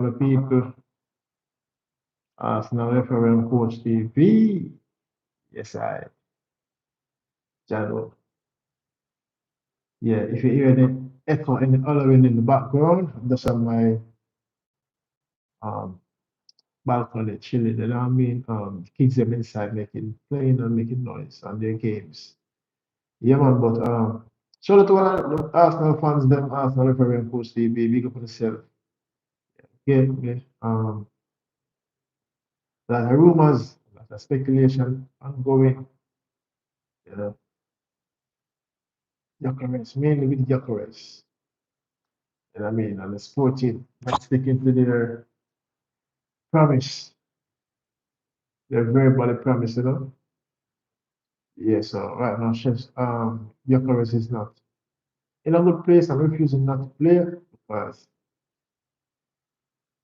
the people, Arsenal referee coach TV. Yes, I, Jalo. Yeah, if you hear the echo and the hollering in the background, that's on my um, balcony chilling. You know what I mean? Kids them inside making playing and making noise on their games. Yeah, man. But shout out to all the Arsenal fans, them Arsenal referee coach TV. Big up on yourself. Yeah, yeah. Lot of rumors, lot of speculation ongoing. You know, Gyokeres, mainly with Gyokeres. You know what I mean? And the sporting not sticking to their promise, their verbal promise, you know. Yeah, so right now, Gyokeres is not in a good place and refusing not to play because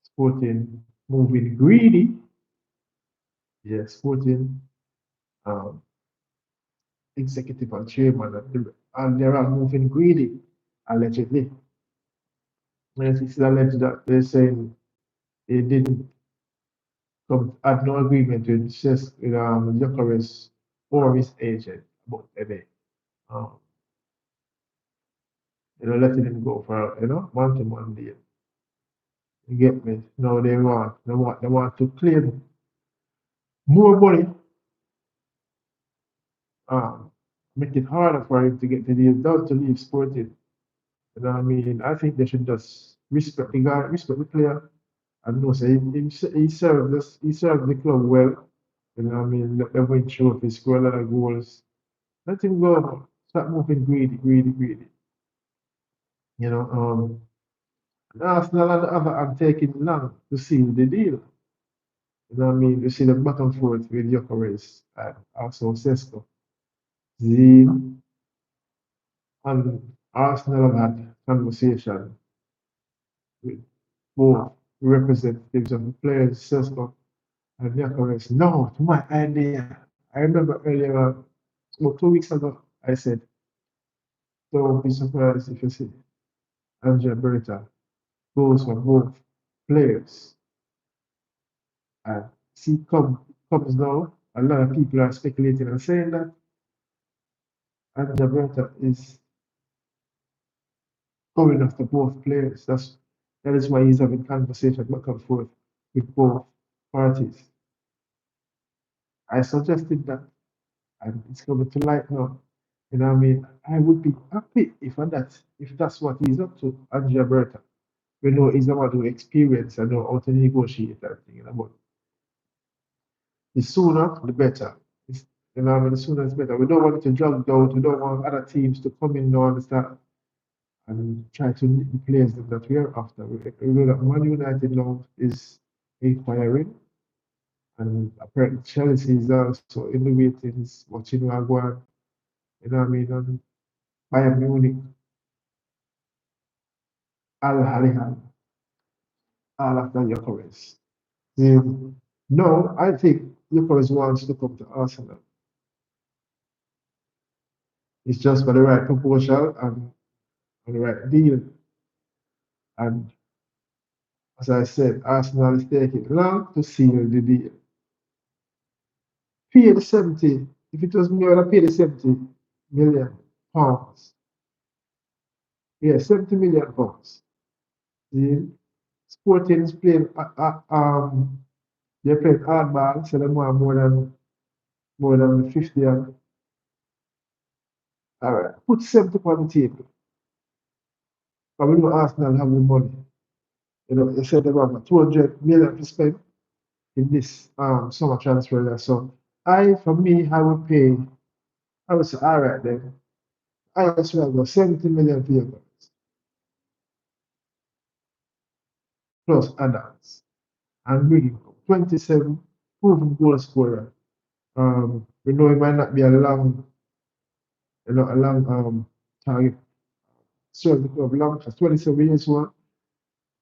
sporting moving greedy. Yeah, sporting um, executive and chairman and they are moving greedy, allegedly. Yes, it's alleged that they're saying they didn't had no agreement with Gyokeres or his agent about any um, letting him go for one deal. You get me? No, they want to claim more money, um, make it harder for him to get the deal done to leave Sporting. You know what I mean? I think they should just respect the guy, respect the player, and know say he served the club well. You know what I mean? Let them win trophies, score a lot of goals. Let him go. Stop moving greedy, greedy, greedy. You know, Arsenal and the other are taking long to seal the deal. You know what I mean? You see the back and forth with Gyokeres and also Sesko. The and Arsenal have had conversation with both representatives of the players, Sesko and Gyokeres. No, to my idea. I remember earlier, about 2 weeks ago, I said, don't be surprised if you see Andrea Berta goes for both players. And see, comes now, a lot of people are speculating and saying that Andrea Berta is going after both players. That is why he's having conversation back and forth with both parties. I suggested that, and it's coming to light now. You know what I mean? I would be happy if that's what he's up to, Andrea Berta. We know he's about to experience and know how to negotiate that thing. You know, but the sooner, the better. You know, what I mean, the sooner it's better. We don't want it to drag out. We don't want other teams to come in now and start and try to replace them that we are after. We know that Man United now is inquiring, and apparently Chelsea is also in the waiting, watching Wagwan. You know what I mean? And Bayern Munich, Al Hilal, all after Gyökeres. No, I think Gyökeres wants to come to Arsenal. It's just for the right proposal and the right deal. And as I said, Arsenal is taking long to seal the deal. Pay the 70. If it was me, I would have paid the 70 million pounds. Yeah, 70 million pounds. The Sporting is playing they're playing hardball, so they want more than 50 and all right. Put 70 on the table. But we know Arsenal have the money. You know, they said they have 200 million to spend in this summer transfer there. So for me, I would say, all right then. I just will go 70 million for you guys, plus add-ons. And bring 27 proven goal scorer. We know it might not be a long target. Serve the club long for 27 years one.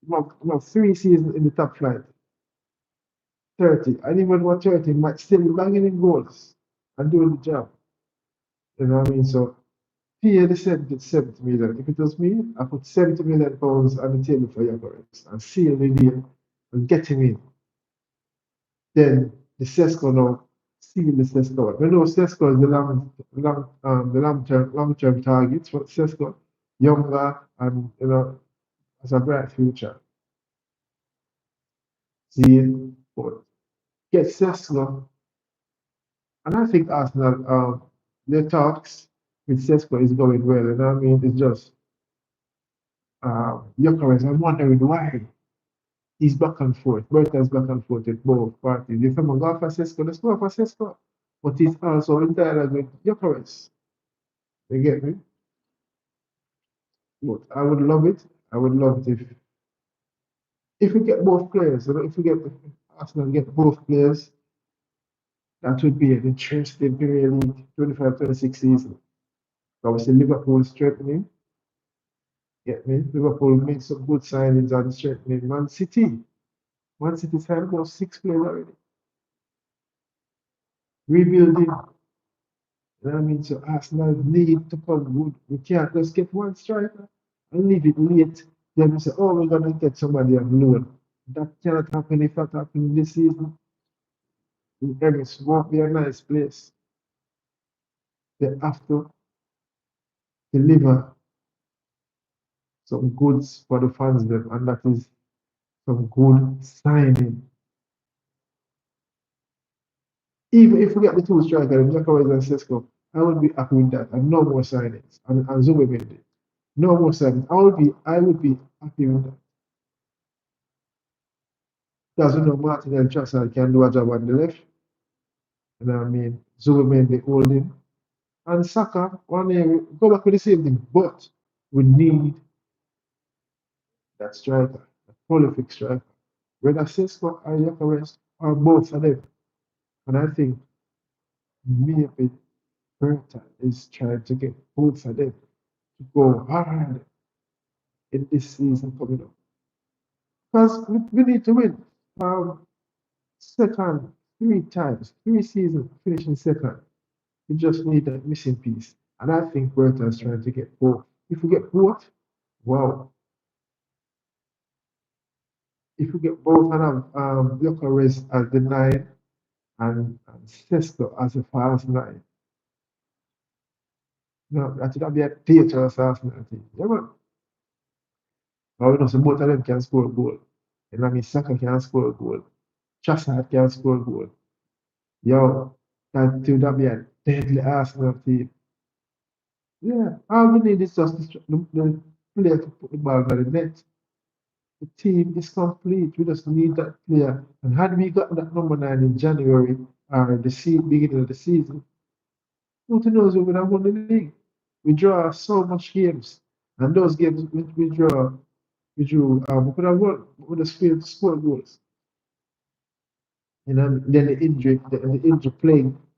Not 3 seasons in the top flight. 30. And even 130 might still be banging in goals and doing the job. You know what I mean? So pay the 70 million. If it was me, I put 70 million pounds on the table for Gyökeres and seal the deal and get him in. Then the Sesko now seeing the Sesko out. We know Sesko is the long term target for Sesko, younger and has a bright future. See, but get Sesko, and I think Arsenal their talks with Sesko is going well. You know what I mean? It's just Gyokeres. I'm wondering why he's back and forth. Berta's back and forth with both parties. If I'm going for Sesko, let's go for Sesko. But he's also in dialogue with Gyokeres. You get me? But I would love it. I would love it if we get both players. If we get Arsenal get both players, that would be an interesting Premier League 25-26 season. Obviously, Liverpool strengthening. Get me? Liverpool made some good signings and strengthening. Man City. Man City signed about six players already. Rebuilding. You know what I mean? So Arsenal need to come good. We can't just get one striker and leave it late. Then we say, oh, we're gonna get somebody on loan. That cannot happen if that happens this season. Emirates won't be a nice place. They have to deliver some goods for the fans them, and that is some good signing. Even if we get the two strikers, Gyokeres and Sesko, I would be happy with that. And no more signings. And Zubimendi. No more signings. I would be happy with that. Because Martin and Trossard can do a job on the left. You know what I mean? Zubimendi holding. And Saka, one year, go back with the same thing. But we need that striker, a prolific striker. Whether Sesko or Gyokeres or both of them. And I think maybe Berta is trying to get both of them to go hard in this season coming up. Because we need to win. Second, three times, three seasons, finishing second. We just need that missing piece. And I think Berta is trying to get both. If we get both, wow. If we get both and have Gyökeres as the nine and Sesko as a false nine, no, that would be a dangerous Arsenal team. Yeah, man. But we know so both of them can score a goal. And I mean, Saka can score a goal. Trossard can score a goal. Yo, that would be a deadly Arsenal team. Yeah, all we need is just the player to put the ball by the net. The team is complete. We just need that player. And had we got that number nine in January or beginning of the season, who knows we would have won the league. We draw so much games, and those games we could have won. We just failed to score goals. You know, then the injury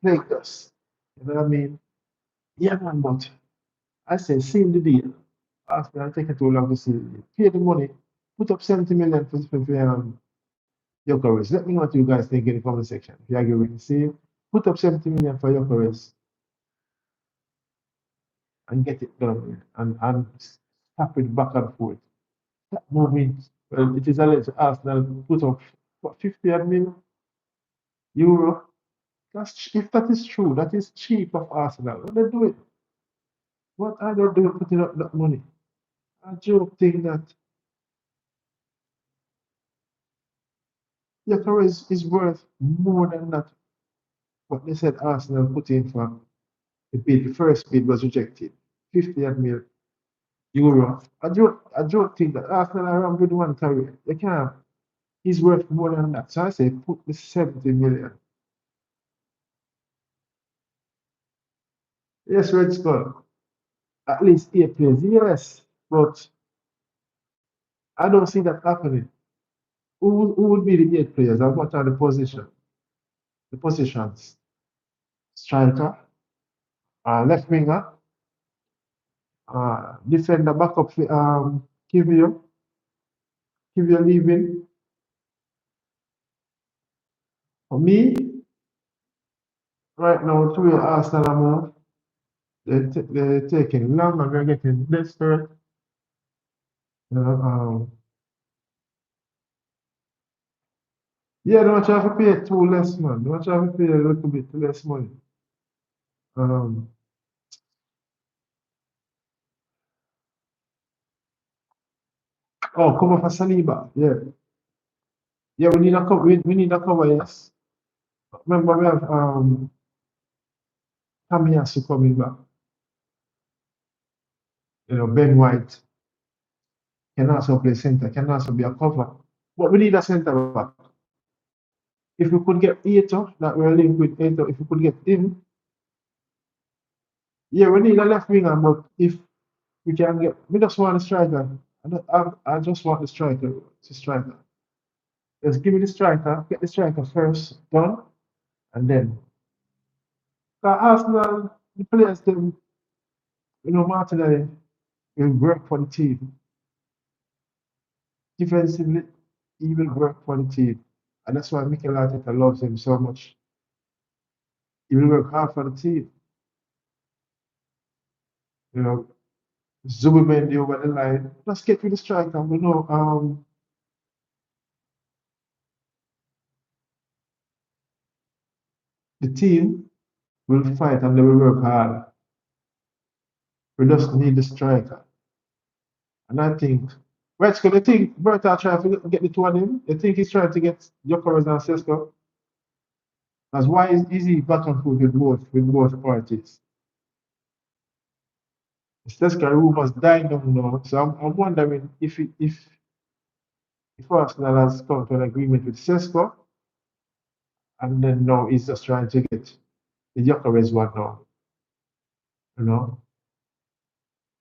plagued us. You know what I mean? Yeah, man, but I say, seal the deal. Arsenal taking too long to seal the deal. Pay the money. Put up 70 million for Gyokeres. Let me know what you guys think in the comment section. If you agree with me, see, put up 70 million for Gyokeres and get it done and stop it back and forth. Stop moving. Well, it is alleged Arsenal put up what 50 million euro. If that is true, that is cheap of Arsenal. What they doing? What are they doing putting up that money? I joke think that Gyokeres is worth more than that. What they said Arsenal put in for the first bid was rejected. 50 mil euro. I don't think that Arsenal are around with one career. They can't. He's worth more than that. So I say put the 70 million. Yes, Red Skull. At least 8 players. Yes. But I don't see that happening. Who would be the 8 players and what are the position? The positions. Striker, left winger, defender, backup Kivio, Kivio leaving. For me, right now, to where Arsenal are move, they're taking long and we're getting desperate. You know, Yeah, don't try to pay too less, man. Don't try to pay a little bit less money. Um, oh, cover for Saliba. Yeah, yeah. We need a cover. We need a cover. Yes. Remember, we have Tamiyasu coming back. You know, Ben White can also play center. Can also be a cover. But we need a center back. If we could get Ato, that we're linked with Ato, if we could get him, yeah, we need a left winger. But if we can get, we just want a striker. I just want the striker. To striker. Just give me the striker. Get the striker first done, and then. Arsenal, the players, them, Martinelli will work for the team. Defensively, he will work for the team. And that's why Mikel Arteta loves him so much. He will work hard for the team. You know, Zubimendi over the line. Let's get with the striker. The team will fight and they will work hard. We just need the striker. And I think, right, so they think Berta trying to get the two of them. They think he's trying to get Gyokeres and Sesko. That's why is he back and forth with both parties. Sesko rumors dying down now. So I'm wondering if Arsenal has come to an agreement with Sesko and then now he's just trying to get the Gyökeres one now, you know,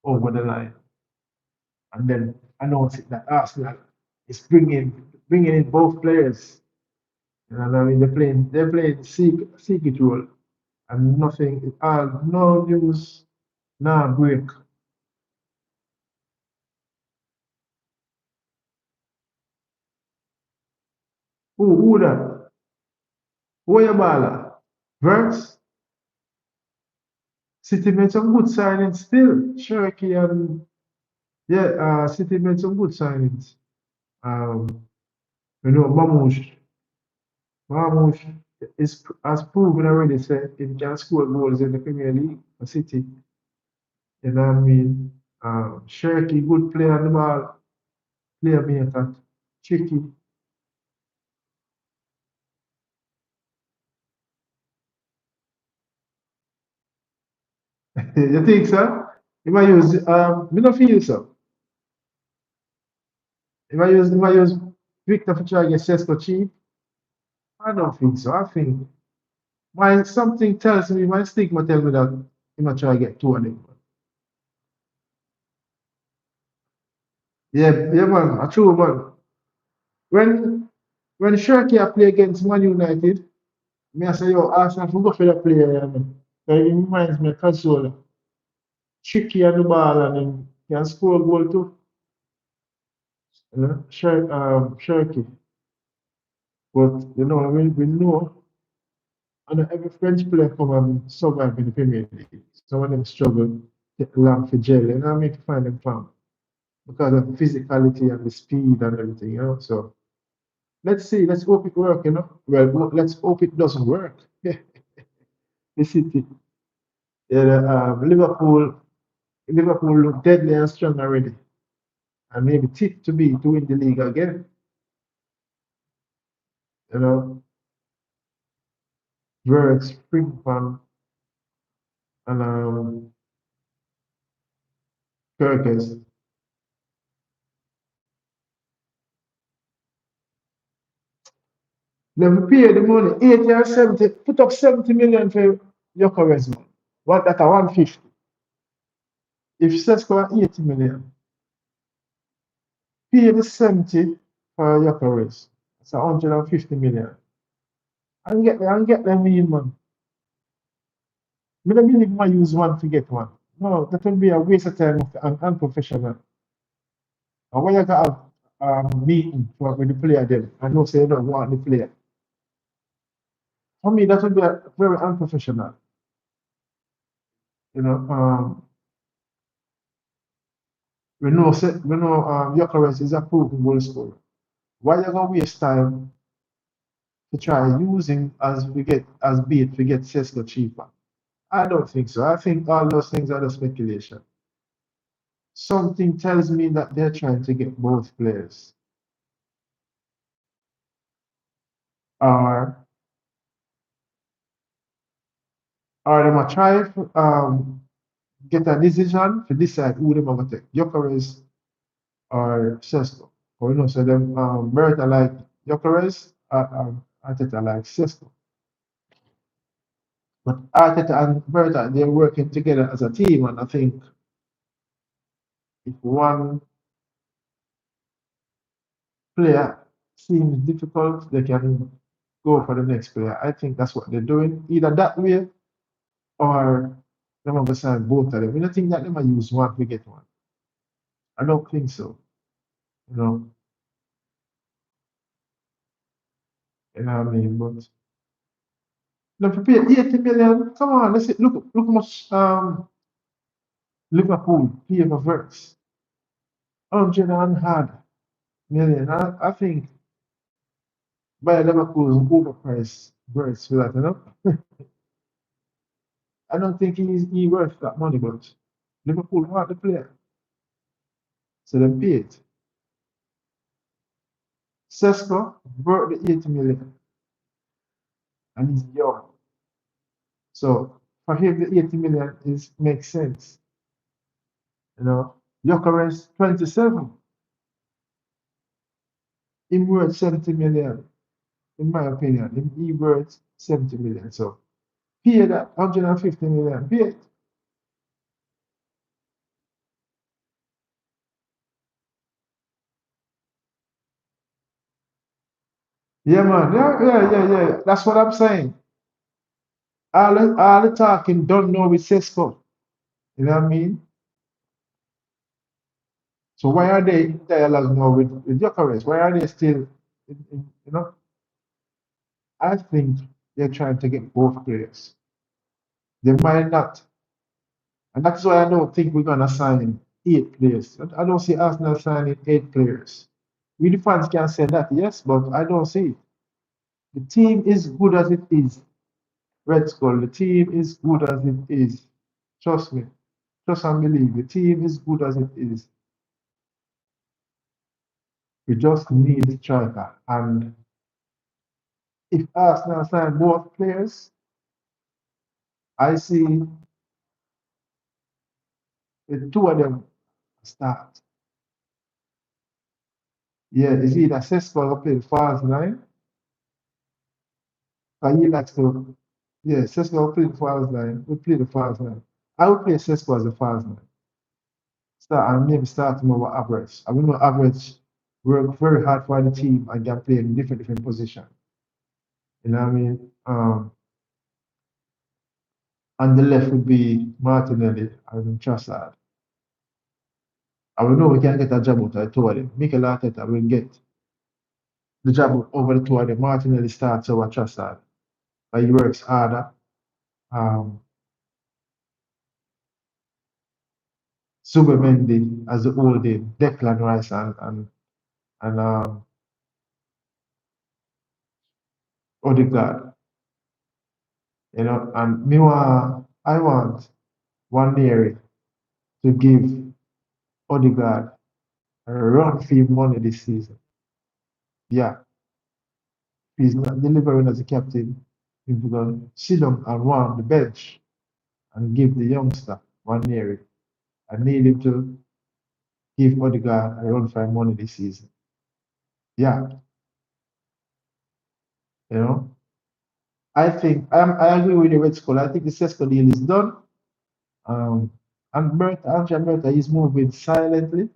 over the line. And then announcing that Arsenal is bringing in both players. You know what I mean? They're playing secret role and nothing no news, nah break. Who that? Who you bala? Verts? City made some good signings still. Cherokee and yeah, City made some good signings. Um, Mamouche has proven already that he can score goals in the Premier League for City. You know what I mean? Cherokee, good player on the ball, player maker, tricky. You think so? If I use me not feel so. If I use Victor for try to get Sesko cheap, I don't think so. I think my something tells me, my stigma tells me that he might try to get two of them. Yeah, yeah, man, a true man. When when Sharky a play against Man United, me I say, yo, Arsenal for go for the player, man. So it reminds me of Cazorla. Tricky on the ball and then can score a goal too. Sharky. But we know and every French player come and survive in the Premier League. Some of them struggle, take long for jail, and I make to find them found because of the physicality and the speed and everything, So let's see, let's hope it work. Well, let's hope it doesn't work. The City, yeah, Liverpool look deadly and strong already, and maybe tip to win the league again. You know, Verts, Springpan, and Gyokeres. They've paid the money, 80 or 70, put up 70 million for Gyokeres, man. What that a 150. If Sesko are 80 million, pay the 70 for Gyokeres. It's 150 million. And get them in, man. I don't believe I use one to get one. No, that will be a waste of time and unprofessional. And when you got a meeting with the player then, I know say you don't want the player. For me, that would be a very unprofessional. You know, we know Gyökeres is a proven goal scorer. Why you gonna waste time to try using as we get as bait to get Cisco cheaper. I don't think so. I think all those things are the speculation. Something tells me that they're trying to get both players. Or they might try get a decision to decide who them are gonna take. Gyokeres or Sesko. Or you know, so them Berta like Gyokeres, Arteta like Sesko. But Arteta and Berta, they're working together as a team, and I think if one player seems difficult, they can go for the next player. I think that's what they're doing, either that way or them going to sign both of them. I don't think that they might use one to get one. I don't think so. You know, you know what I mean? But no, prepare 80 million. Come on, let's see. Look how much Liverpool pay for Verts. 100 and hard million. I think by Liverpool's overpriced Verts for that, you know. I don't think he worth that money, but Liverpool want the player. So they pay it. Sesko brought the 80 million and he's young. So for him the 80 million is makes sense. You know. Gyokeres 27, him worth 70 million, in my opinion. He worth 70 million. So pay that 150 million. Pay it. Yeah man. Yeah. That's what I'm saying. All the talking don't know with Sesko. You know what I mean? So why are they in dialogue now with Gyokeres? Why are they still, you know? I think they're trying to get both players. They might not, and that's why I don't think we're gonna sign 8 players. I don't see Arsenal signing 8 players. We the fans can say that, yes, but I don't see it. The team is good as it is. Red Skull, the team is good as it is. Trust me. Trust and believe. The team is good as it is. We just need a striker. And if Arsenal sign both players, I see the two of them start. Yeah, it's either Sesko or play the false nine, or he likes to, yeah, Sesko will play the false nine. We play the false nine. I would play Sesko as a false nine. Start and maybe start him over average. I will know average work very hard for the team and can play in different positions. You know what I mean? On the left would be Martinelli and Trossard. I will know we can get a job out of the two of them. Mikel Arteta will get the job over the two of them. Martinelli starts over Trossard. But he works harder. Um, Zubimendi as the holding, Declan Rice and Odegaard. You know, and I want one year to give Odegaard a run fee money this season. Yeah, he's not delivering as a captain. He's going to sit down and warm the bench and give the youngster one year. I need him to give Odegaard a run for money this season. Yeah, you know. I agree with the Red Skull. I think the Sesko deal is done. Um, and Andrea Berta is moving silently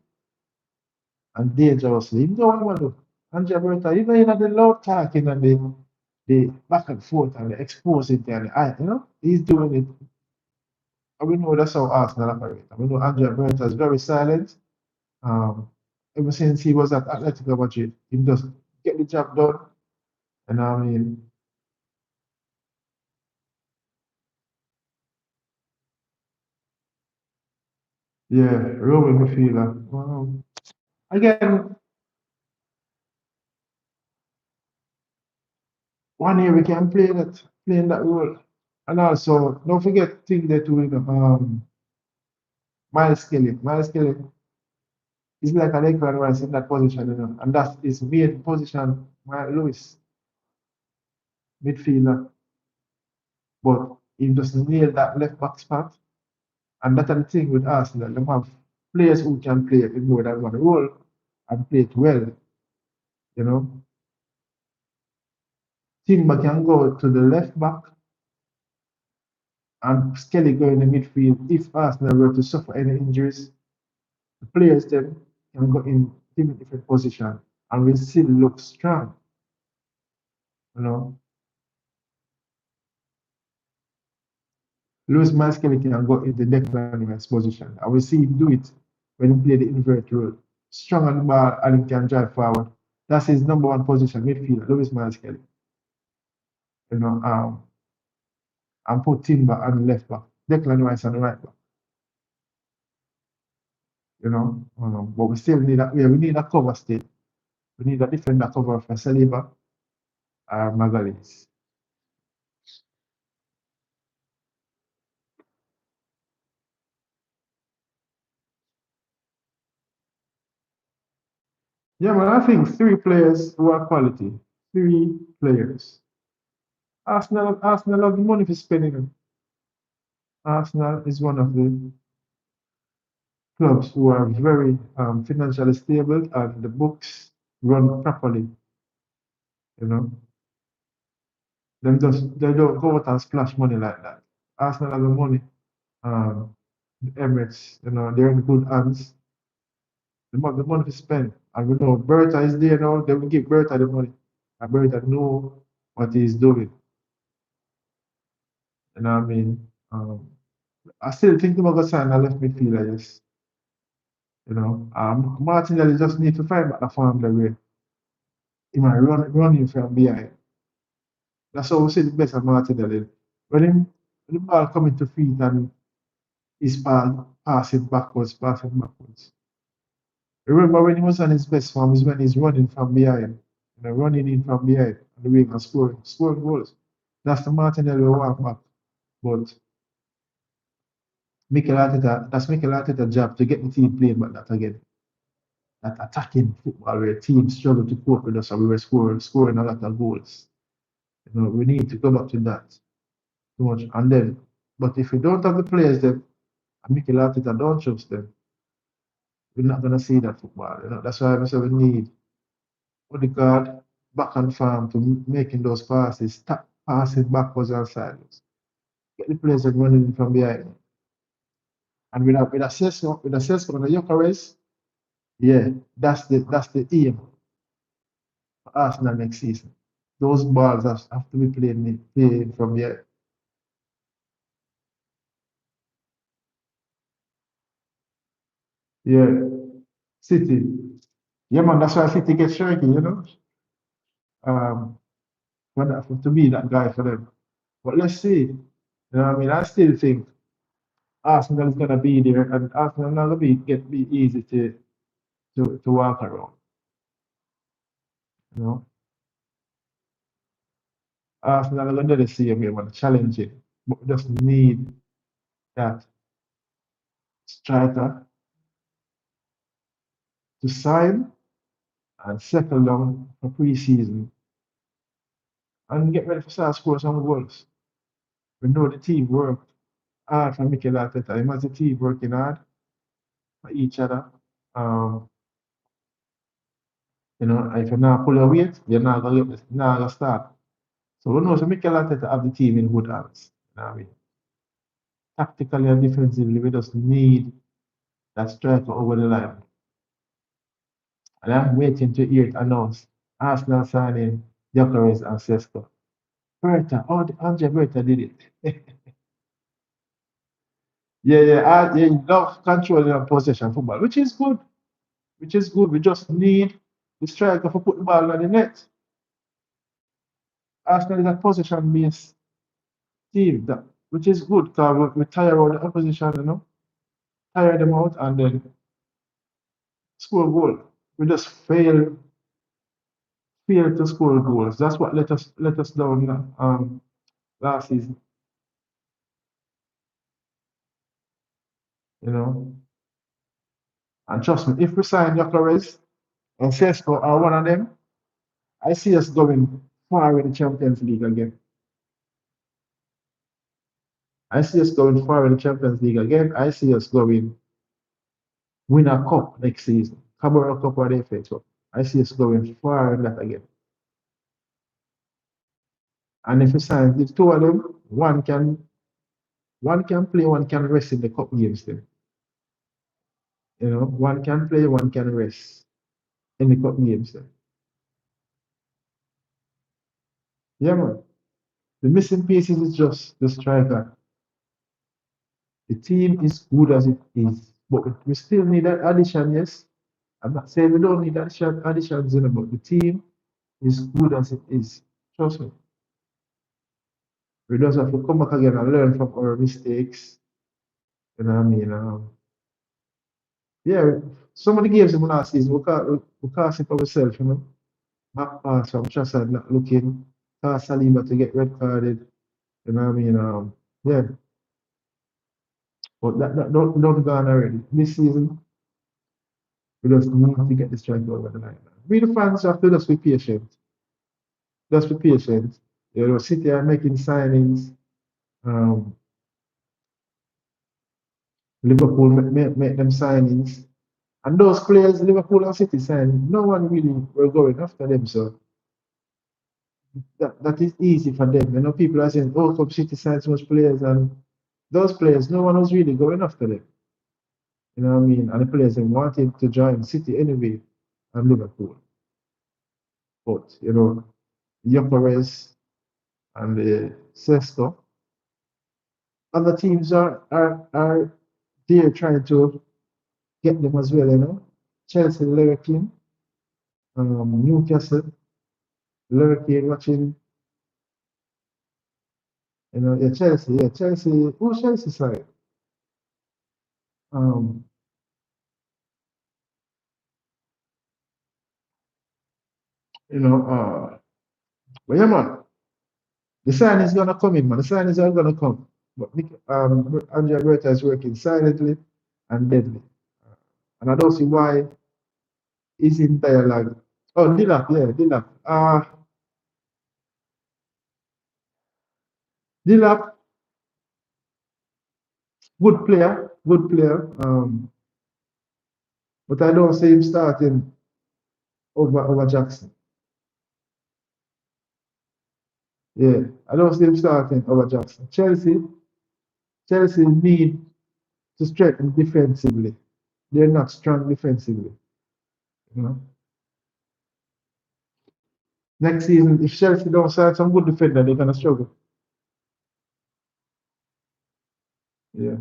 and dangerously. You know what I want to do? Andrea Berta, you know the loud talking and the back and forth and the exposing and the eye, you know, he's doing it. And we know that's how Arsenal operate. And we know Andrea Berta is very silent. Um, ever since he was at Atletico Madrid, he just get the job done. And I mean, yeah, Roman midfielder. Again, one year we can play that, playing that role. And also, don't forget thing they're doing Miles Kelly. Miles Kelly is like an Declan Rice in that position, and that's his main position, Mike Lewis, midfielder. But he just nailed that left back spot. And that's the thing with Arsenal. They have players who can play in more than one role and play it well, you know. Timber can go to the left back and Skelly go in the midfield. If Arsenal were to suffer any injuries, the players then can go in different position and will still look strong, you know. Lewis Skelly can go in the Declan Rice position. I will see him do it when he play the invert role. Strong on the ball and he can drive forward. That's his number one position, midfield, Lewis Skelly. You know, and put Timber on the left back, Declan Rice on the right back. You know, but we still need a, yeah, we need a cover still. We need a defender cover for Saliba or Magalhaes. Yeah, but I think three players who are quality. Three players. Arsenal have the money for spending. Arsenal is one of the clubs who are very financially stable and the books run properly. You know, they don't go out and splash money like that. Arsenal have the money. The Emirates, they're in good hands. The money to spend. And we know Berta is there now. They will give Berta the money. And Berta know what he's doing. You know what I mean? I still think about the sign I left midfielder, yes. Martinelli just need to find back the form the way. He might running from behind. That's how we see the best of Martinelli. When the ball coming to feet and he's passing backwards, passing backwards. Remember when he was on his best form is when he's running from behind, running in from behind on the wing and scoring goals. That's the Martinelli we want back. But that's Mikel Arteta's job to get the team playing back that again. That attacking football where teams struggle to cope with us and we were scoring a lot of goals. We need to go back to that too much. And then, but if we don't have the players, then and Mikel Arteta don't trust them, we're not gonna see that football. That's why I say we need Odegaard back and farm to making those passes, stop passing backwards and sideways. Get the players that running in from behind. And with a on the Gyokeres, yeah, that's the aim for Arsenal next season. Those balls have to be played from here. Yeah, City. Yeah, man, that's why City gets shaky. Um, to be that guy for them. But let's see. What I mean? I still think Arsenal is gonna be there, and Arsenal not gonna be easy to walk around. You know, Arsenal are gonna do the same way, man, challenging, but we just need that striker to sign and settle down for pre-season and get ready for start score some goals. We know the team worked hard for Mikel Arteta. Him as a team working hard for each other. Um, if you're not pull your weight, you're not gonna start. So we know so Mikel Arteta have the team in good hands. You know what I mean? Tactically and defensively, we just need that striker over the line. And I'm waiting to hear it announced. Arsenal signing Gyokeres and Sesko. Berta, oh, the Andre Berta did it. Yeah, yeah, yeah, you love controlling and possession football, which is good. Which is good. We just need the striker to put the ball on the net. Arsenal is a possession-based team, which is good because we tire out the opposition, tire them out and then score a goal. We just fail failed to score goals. That's what let us down last season. You know, and trust me, if we sign Gyokeres and Sesko are one of them, I see us going far in the Champions League again. I see us going far in the Champions League again. I see us going win a cup next season. Carabao Cup or the FA Cup. I see us going far in that again. And if we sign the two of them, one can play, one can rest in the cup games then. You know, one can play, one can rest in the cup games then. Yeah, man. The missing pieces is just the striker. The team is good as it is, but we still need that addition, yes. I'm not saying we don't need additions, but the team is good as it is. Trust me. We just have to come back again and learn from our mistakes. You know what I mean? Yeah, some of the games in the last season, we can't sit ourselves, you know. Back pass from Trossard not looking, pass Saliba to get red carded. You know what I mean? Yeah, but that don't gone already. This season, we just need to get the strike over the line. We the fans have to just be patient. Just be patient. You know, City are making signings. Um, Liverpool make them signings. And those players, Liverpool and City signed, no one really were going after them. So that is easy for them. You know, people are saying, oh, come City signed so much players, and those players, no one was really going after them. You know what I mean? And the players they wanted to join City anyway and Liverpool. But, you know, Gyokeres and Sesto, other teams are there trying to get them as well, you know. Chelsea lurking, Newcastle lurking, watching, you know, yeah, Chelsea, who's Chelsea side? Um, you know, but yeah, man, the sign is gonna come in, man. The sign is all gonna come. But Andrea Berta is working silently and deadly. And I don't see why he's in dialogue. Oh, Dilap, yeah, Dilap. Dilap, good player. But I don't see him starting over Jackson. Yeah, I don't see him starting over Jackson. Chelsea need to strengthen defensively. They're not strong defensively. You know. Next season, if Chelsea don't sign some good defender, they're gonna struggle. Yeah.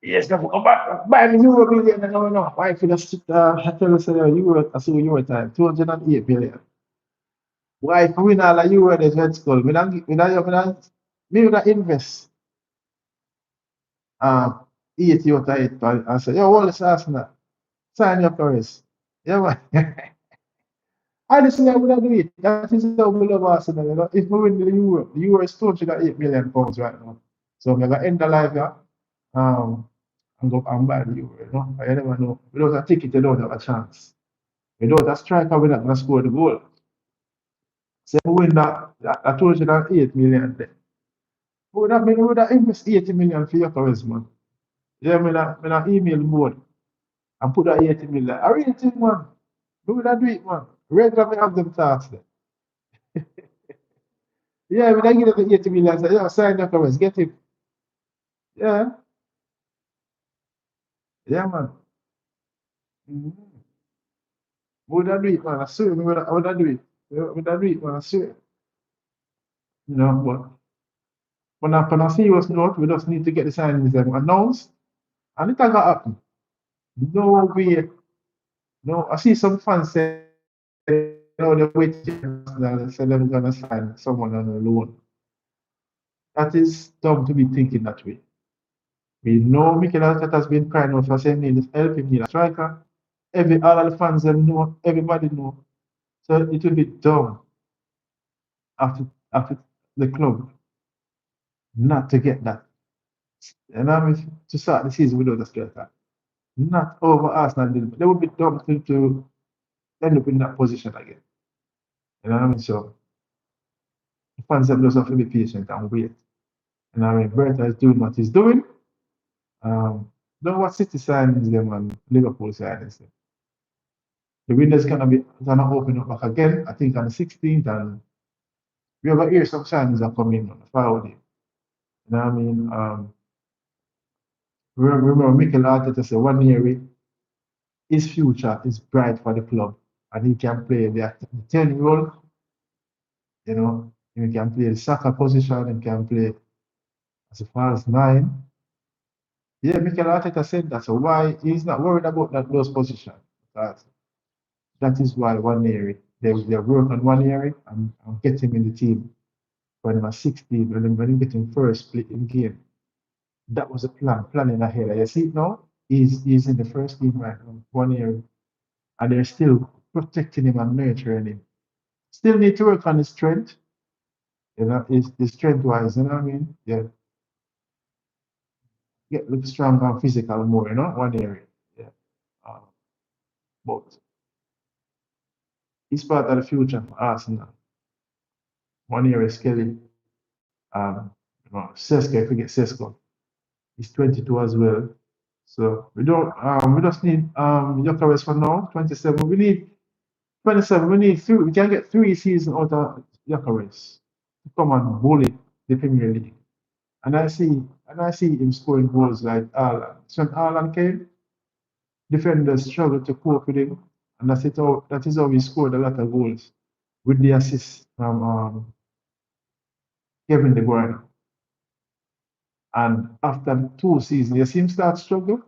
Yes, buy me Euro million and no. Why for the I tell you say Euro I see Euro time, 208 billion. Why for win all a Euro the red skull? Me not invest 80 out of it and say, yo, all this Arsenal, sign your Paris. Yeah, man. Honestly, I would not do it. That is how we love Arsenal. You know? If we win the Euro is 208 million pounds right now. So I'm gonna end the life here. And go and buy the Euro, you know. I never know. Without a ticket, you don't have a chance. Without a striker, we're not gonna score the goal. So we win that 208 million then. We would have invest 80 million for your covers, man. Yeah, me not email the board and put that 80 million. I really think, man, we would have do it, man. Regular me have them thoughts there. Yeah, we don't give them the 80 million. Say, yeah, sign your covers, get him. Yeah, yeah, man. Mm-hmm. We would have do it, man. I swear, we would have do it. We would have do it, man. I swear. You know, but on a serious note, we just need to get the signings announced, and it ain't gonna happen. No way. No, I see some fans say, no, they're waiting. They say they're gonna sign someone on a loan. That is dumb to be thinking that way. We know Mikel Arteta has been crying out for saying he needs help, he needs a striker. All of the fans them know, everybody know. So it will be dumb after the club not to get that. And I mean to start the season without a striker. Not over Arsenal. They would be dumb to end up in that position again. You know what I mean? So the fans them just have to be patient and wait. And I mean Berta is doing what he's doing. Don't what City signings them and Liverpool signings them. The window's gonna open up back again, I think on the 16th, and we have hear some signings are coming on Friday. You know what I mean? Remember Mikel Arteta said 1 year his future is bright for the club and he can play the 10 role, you know, he can play the soccer position, he can play as far as nine. Yeah, Mikel Arteta said that. So why he's not worried about those positions? That is why 1 year they work on 1 year and get him in the team when he was 16, when he get him first play in game. That was a planning ahead. You see it now? He's in the first team right now, 1 year, and they're still protecting him and nurturing him. Still need to work on his strength, his strength wise, you know what I mean? Yeah, get look stronger and physical more, 1 year. Yeah. Uh, but he's part of the future for Arsenal. 1 year is Kelly. Sesko, if we get Sesko, he's 22 as well. So we just need Gyokeres for now, 27. We need 27. We need three. We can get 3 seasons out of Gyokeres to come and bully the Premier League. And I see him scoring goals like Haaland. So when Haaland came, defenders struggled to cope with him, and that is how he scored a lot of goals with the assist from Kevin De Bruyne. And after 2 seasons, you see him start struggle.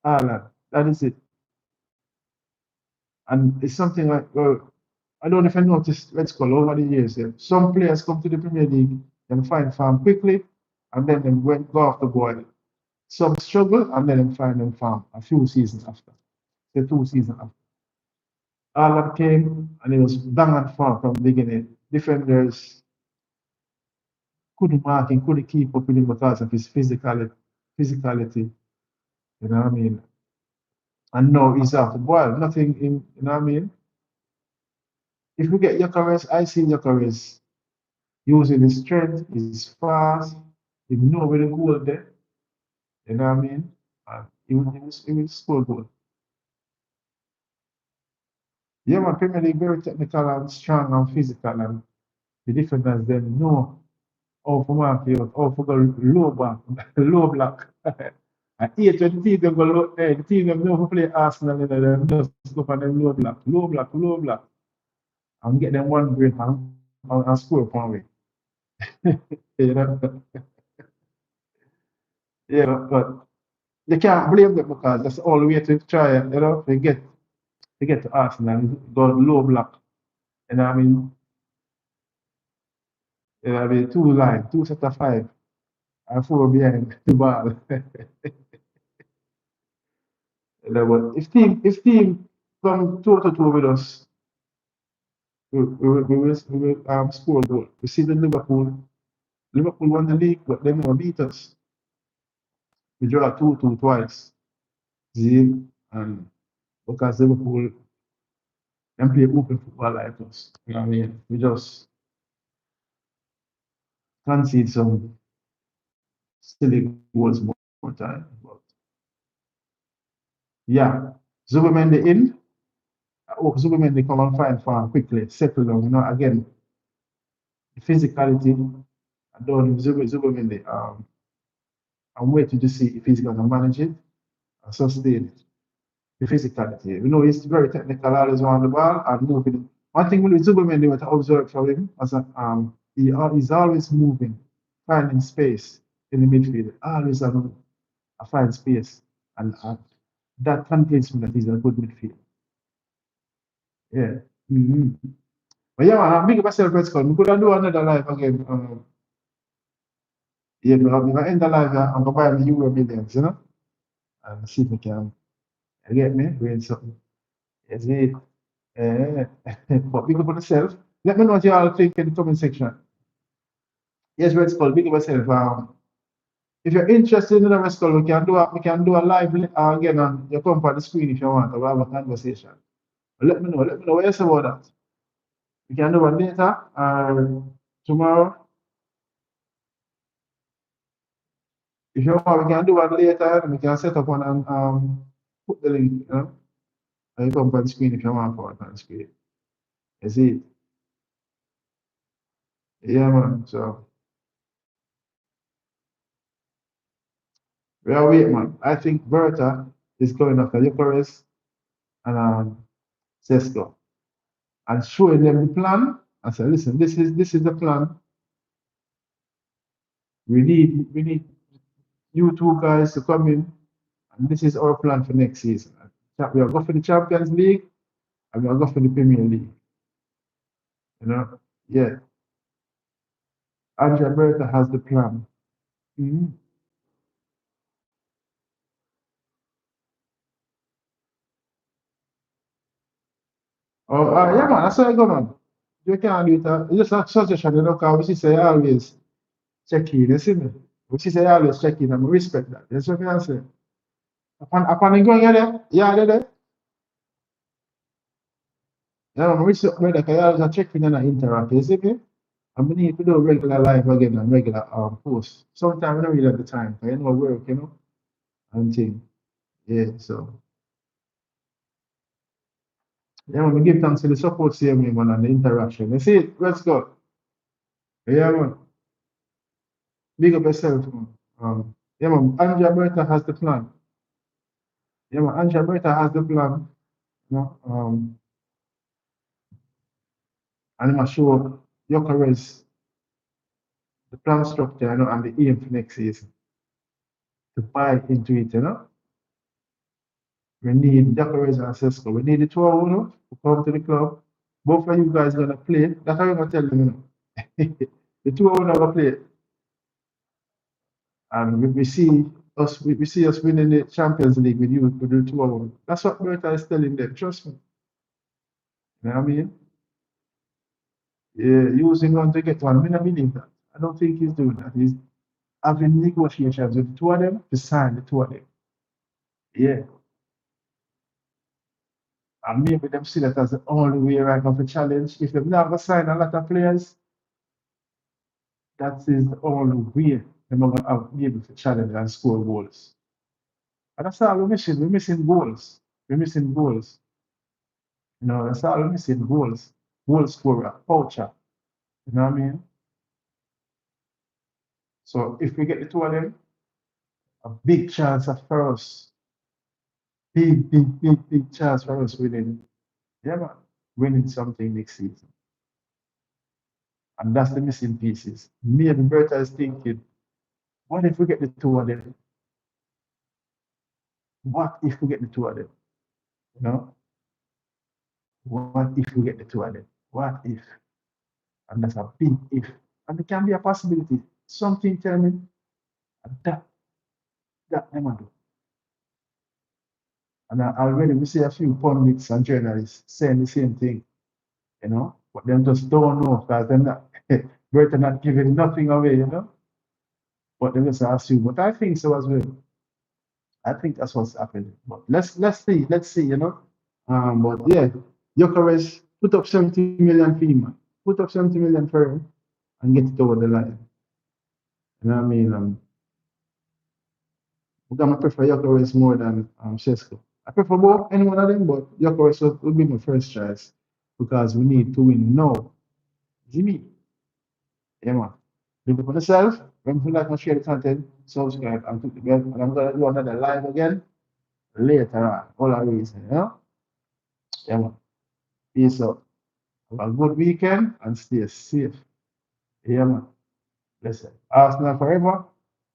Haaland, that is it. And it's something like, well, I don't know if I noticed, let's call over the years, yeah, some players come to the Premier League and find farm quickly, and then they go off the boil. Some struggle, and then they find them farm a few seasons after, the 2 seasons after. Haaland came, and he was bang and far from the beginning. Defenders couldn't mark him, couldn't keep up with him because of his physicality, you know what I mean? And now he's off the boil. Nothing in, you know what I mean? If we get Gyökeres, I see Gyökeres using his strength, his fast, he know where the goal there, you know what I mean? And he will score goal. Yeah, man, Premier League very technical and strong and physical, and the defenders them know how to mark you out, how to go low back, low block. I hate when the team them go low, the team them know how to play Arsenal, them just go for them low block, low block, low block, and get them one break and score upon way. You know? Yeah, but you can't blame them because that's all the way to try, to get to Arsenal and go low block. And I mean, two line, two set of five, and four behind the ball. But if team come toe to toe with us, we will score a goal. We see the Liverpool. Liverpool won the league, but they never beat us. We draw 2-2 twice. See, and because Liverpool can play open football like us. You know what I mean? We just concede some silly goals more time. But yeah, Zubimendi in. I hope Zubimendi come and find farm quickly, settle down. Again, the physicality. I don't know Zubimendi. I'm waiting to see if he's going to manage it and sustain it. The physicality. He's very technical, always on the ball and moving. One thing with Zubimendi, what I observed from him, was that he's always moving, finding space in the midfield, always find space. And that convinces me that he's a good midfield. Yeah. Mhm. But yeah, man, I'm big myself, Red Skull. We could do another live again. Yeah, but if I end the live, I'm gonna buy me Euro millions, you know, and see if I can get me win something. Is it? Uh, but big up on yourself. Let me know what you all think in the comment section. Yes, Red Skull, big up yourself. If you're interested in the Red Skull, we can do a live again on your come on the screen if you want to have a conversation. But let me know. Let me know what you say about that. We can do one later or tomorrow. If you want, we can do one later and we can set up one and put the link, you know, and you come on the screen if you want for it on the screen. You see? Yeah, man. So we are waiting, man. I think Berta is going after Gyokeres and Sesko and showing them the plan. I said, listen, this is the plan. We need you two guys to come in, and this is our plan for next season. We are going for the Champions League and we are going for the Premier League. You know, yeah. Andrea Berta has the plan. Mhm. Oh, yeah, man. That's how I go, man. You can't do it. It's just a suggestion, you know, because we say always check in, you see me? We say always check in, and we respect that. That's what I say. Upon the going there, yeah, there. Yeah, man, we respect brother, because you always check in and interact, you see me? And we need to do regular live again and regular posts. Sometimes we don't really have the time, because you know, work, you know, and thing. Yeah, so. Yeah, man, we give thanks to the support, see me, man, and the interaction. You see, let's go. Yeah, man. Big up yourself, man. Yeah, man. Anja Berta has the plan. Yeah, man. Anja Berta has the plan. You know, and I'm sure Gyokeres the plan structure, you know, and the aim for next season to buy into it, you know. We need Gyokeres and Sesko. We need the two of you to come to the club. Both of you guys gonna play. That's how I'm gonna tell them, you know. The two of you are gonna play. And we see we see us winning the Champions League with you with the two of them. That's what Berta is telling them. Trust me. You know what I mean? Yeah, using one to get one. I mean, I believe that. I don't think he's doing that. He's having negotiations with the two of them to sign the two of them. Yeah. And maybe them see that as the only way right now for challenge. If they've never signed a lot of players, that is the only way they're not gonna be able to challenge and score goals. And that's all we're missing. We're missing goals. We're missing goals. You know, that's all we're missing goals. Goal scorer, poacher. You know what I mean? So if we get the two of them, a big chance for us. Big chance for us winning. Yeah, man. Winning something next season. And that's the missing pieces. Me and Berta is thinking, what if we get the two of them? What if we get the two of them? You know, what if we get the two of them? What if? And that's a big if. And it can be a possibility. Something tell me that them do. And I already we see a few pundits and journalists saying the same thing, you know, but them just don't know because they're not better not giving nothing away, you know. But they just assume. But I think so as well. I think that's what's happening. But let's see, you know. But yeah, Jokeres put up 70 million fee, man. Put up 70 million for him and get it over the line. You know what I mean? I'm gonna prefer Jokeres more than Sesko. I prefer both any one of them, but Jokeres would be my first choice because we need to win now. Jimmy, yeah, man. Look for yourself. Remember to like and share the content, subscribe, and click the bell. And I'm gonna do another live again later on. All our reason, you know? Yeah, man. Peace out. Have a good weekend and stay safe. Yeah, man. Listen, Arsenal forever,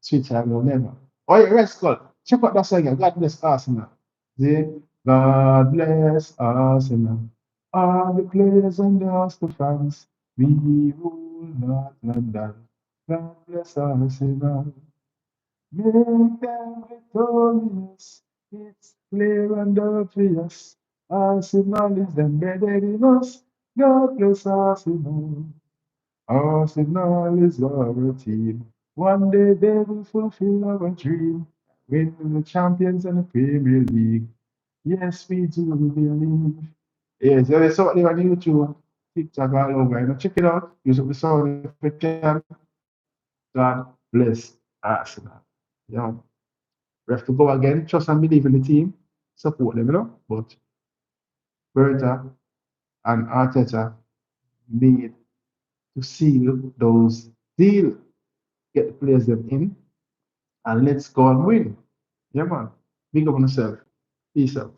Switzerland will never. Oh, yeah, Red Skull. Check out that song again. God bless Arsenal. See? God bless Arsenal. All the players and the fans. We rule not London. God bless Arsenal. Make them victorious. It's clear and obvious. Arsenal is embedded in us. God bless Arsenal. Arsenal is our team. One day they will fulfill our dream. Win the champions and the Premier League. Yes, we do believe. Yes, there is something on YouTube, TikTok, all over. You know, check it out. Use up the sound if you can. God bless Arsenal. Yeah. We have to go again. Trust and believe in the team. Support them, you know. But Berta and Arteta need to seal those deals, get the players them in, and let's go and win. Yeah, man. Big up on yourself. Peace out.